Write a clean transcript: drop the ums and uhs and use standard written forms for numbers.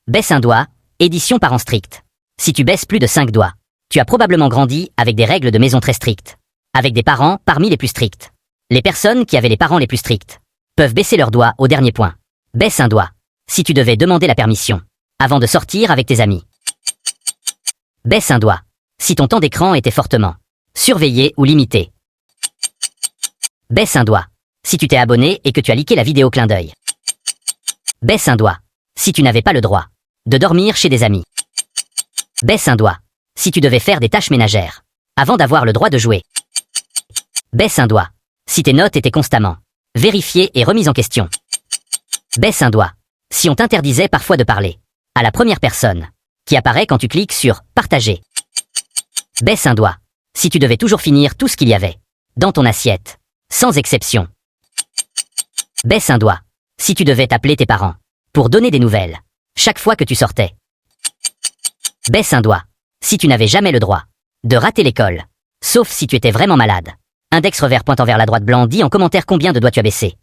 Baisse un doigt, édition parents strict. Si tu baisses plus de 5 doigts, tu as probablement grandi avec des règles de maison très strictes. Avec des parents parmi les plus stricts. Les personnes qui avaient les parents les plus stricts peuvent baisser leurs doigts au dernier point. Baisse un doigt. Si tu devais demander la permission avant de sortir avec tes amis. Baisse un doigt. Si ton temps d'écran était fortement surveillé ou limité. Baisse un doigt. Si tu t'es abonné et que tu as liké la vidéo clin d'œil. Baisse un doigt. Si tu n'avais pas le droit de dormir chez des amis. Baisse un doigt. Si tu devais faire des tâches ménagères avant d'avoir le droit de jouer. Baisse un doigt. Si tes notes étaient constamment vérifiées et remises en question. Baisse un doigt. Si on t'interdisait parfois de parler à la première personne qui apparaît quand tu cliques sur « Partager ». Baisse un doigt. Si tu devais toujours finir tout ce qu'il y avait dans ton assiette, sans exception. Baisse un doigt. Si tu devais t'appeler tes parents pour donner des nouvelles chaque fois que tu sortais. Baisse un doigt. Si tu n'avais jamais le droit de rater l'école, sauf si tu étais vraiment malade. Index revers pointant vers la droite blanc dit en commentaire combien de doigts tu as baissé.